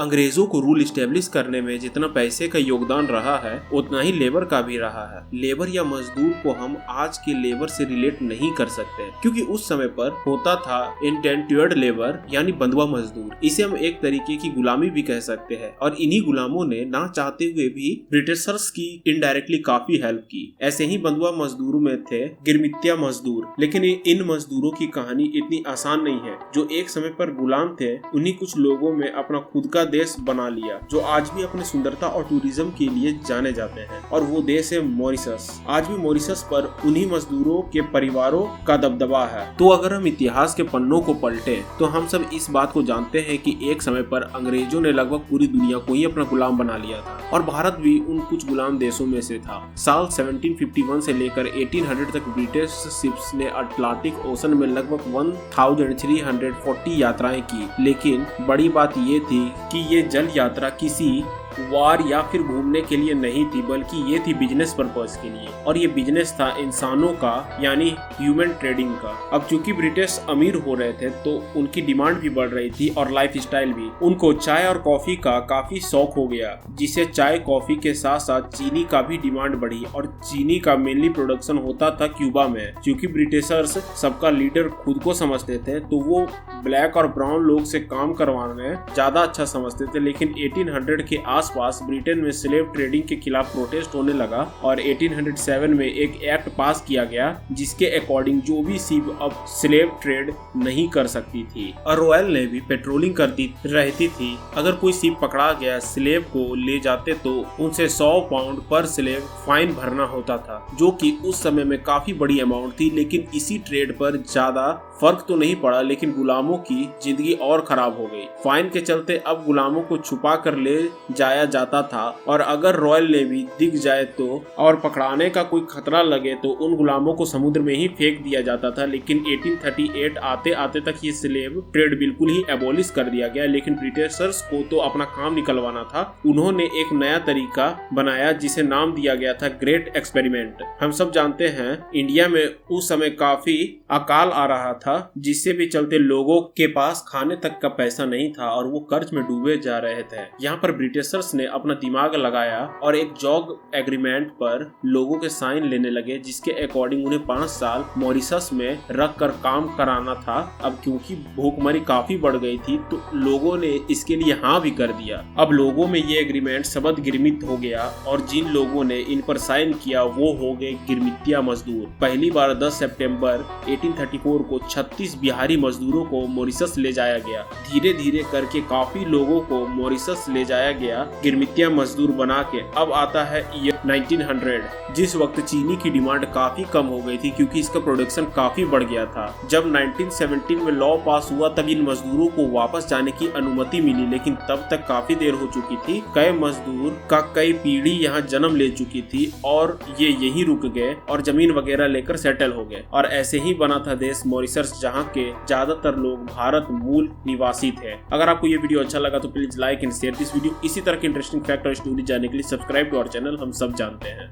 अंग्रेजों को rule establish करने में जितना पैसे का योगदान रहा है उतना ही लेबर का भी रहा है। लेबर या मजदूर को हम आज के लेबर से रिलेट नहीं कर सकते क्योंकि उस समय पर होता था इंडेंटुअर्ड लेबर यानी बंधुआ मजदूर। इसे हम एक तरीके की गुलामी भी कह सकते हैं और इन्हीं गुलामों ने ना चाहते हुए भी ब्रिटिशर्स की इनडायरेक्टली काफी हेल्प की। ऐसे ही बंधुआ मजदूरों में थे गिरमित्या मजदूर, लेकिन इन मजदूरों की कहानी इतनी आसान नहीं है। जो एक समय पर गुलाम थे उन्हीं कुछ लोगों में अपना खुद का देश बना लिया जो आज भी अपनी सुंदरता और टूरिज्म के लिए जाने जाते हैं, और वो देश है मॉरिशस। आज भी मॉरिशस पर उन्हीं मजदूरों के परिवारों का दबदबा है। तो अगर हम इतिहास के पन्नों को पलटे तो हम सब इस बात को जानते हैं कि एक समय पर अंग्रेजों ने लगभग पूरी दुनिया को ही अपना गुलाम बना लिया था और भारत भी उन कुछ गुलाम देशों में से था। साल 1751 से लेकर 1800 तक ब्रिटिश शिप्स ने अटलांटिक ओशन में लगभग 1340 यात्राएं की, लेकिन बड़ी बात ये थी कि ये जल यात्रा किसी वार या फिर घूमने के लिए नहीं थी, बल्कि ये थी बिजनेस पर्पस के लिए, और ये बिजनेस था इंसानों का यानी ह्यूमन ट्रेडिंग का। अब चूंकि ब्रिटिश अमीर हो रहे थे तो उनकी डिमांड भी बढ़ रही थी और लाइफ स्टाइल भी। उनको चाय और कॉफी का काफी शौक हो गया, जिससे चाय कॉफी के साथ साथ चीनी का भी डिमांड बढ़ी और चीनी का मेनली प्रोडक्शन होता था क्यूबा में। क्योंकि ब्रिटिशर्स सबका लीडर खुद को समझते थे तो वो ब्लैक और ब्राउन लोग से काम करवाने ज्यादा अच्छा समझते थे। लेकिन 1800 के आसपास ब्रिटेन में स्लेव ट्रेडिंग के खिलाफ प्रोटेस्ट होने लगा और 1807 में एक एक्ट पास किया गया जिसके अकॉर्डिंग जो भी शिप अब स्लेव ट्रेड नहीं कर सकती थी। और रॉयल नेवी पेट्रोलिंग करती रहती थी। अगर कोई शिप पकड़ा गया स्लेव को ले जाते तो उनसे 100 पाउंड पर स्लेव फाइन भरना होता था, जो कि उस समय में काफी बड़ी अमाउंट थी। लेकिन इसी ट्रेड पर ज्यादा फर्क तो नहीं पड़ा, लेकिन गुलामों की जिंदगी और खराब हो गई। फाइन के चलते अब गुलामों को छुपा कर ले जाया जाता था और अगर रॉयल नेवी दिख जाए तो और पकड़ाने का कोई खतरा लगे तो उन गुलामों को समुद्र में ही फेंक दिया जाता था। लेकिन 1838 आते आते तक ये स्लेव ट्रेड बिल्कुल ही एबॉलिश कर दिया गया। लेकिन ब्रिटिशर्स को तो अपना काम निकलवाना था। उन्होंने एक नया तरीका बनाया जिसे नाम दिया गया था ग्रेट एक्सपेरिमेंट। हम सब जानते हैं इंडिया में उस समय काफी अकाल आ रहा था, जिससे भी चलते लोगों के पास खाने तक का पैसा नहीं था और वो कर्ज में डूबे जा रहे थे। यहाँ पर ब्रिटिशर्स ने अपना दिमाग लगाया और एक जॉब एग्रीमेंट पर लोगों के साइन लेने लगे, जिसके अकॉर्डिंग उन्हें 5 साल मॉरिशस में रख कर काम कराना था। अब क्योंकि भूखमरी काफी बढ़ गई थी तो लोगों ने इसके लिए हाँ भी कर दिया। अब लोगों में ये एग्रीमेंट शब्द गिरमित हो गया और जिन लोगों ने इन पर साइन किया वो हो गए गिरमितिया मजदूर। पहली बार 10 सितंबर 1834 को 36 बिहारी मजदूरों को मॉरिशस ले जाया गया। धीरे धीरे करके काफी लोगों को मॉरिशस ले जाया गया गिरमितिया मजदूर बना के। अब आता है ईयर 1900, जिस वक्त चीनी की डिमांड काफी कम हो गई थी क्योंकि इसका प्रोडक्शन काफी बढ़ गया था। जब 1917 में लॉ पास हुआ तब इन मजदूरों को वापस जाने की अनुमति मिली, लेकिन तब तक काफी देर हो चुकी थी। कई मजदूर का कई पीढ़ी यहाँ जन्म ले चुकी थी और ये यही रुक गए और जमीन वगैरह लेकर सेटल हो गए। और ऐसे ही बना था देश मॉरिशस, जहाँ के ज्यादातर लोग भारत मूल निवासी थे। अगर आपको ये वीडियो अच्छा लगा तो please like and share this video. इसी तरह के इंटरेस्टिंग फैक्ट और स्टोरी जानने के लिए सब्सक्राइब टू आवर चैनल हम सब जानते हैं।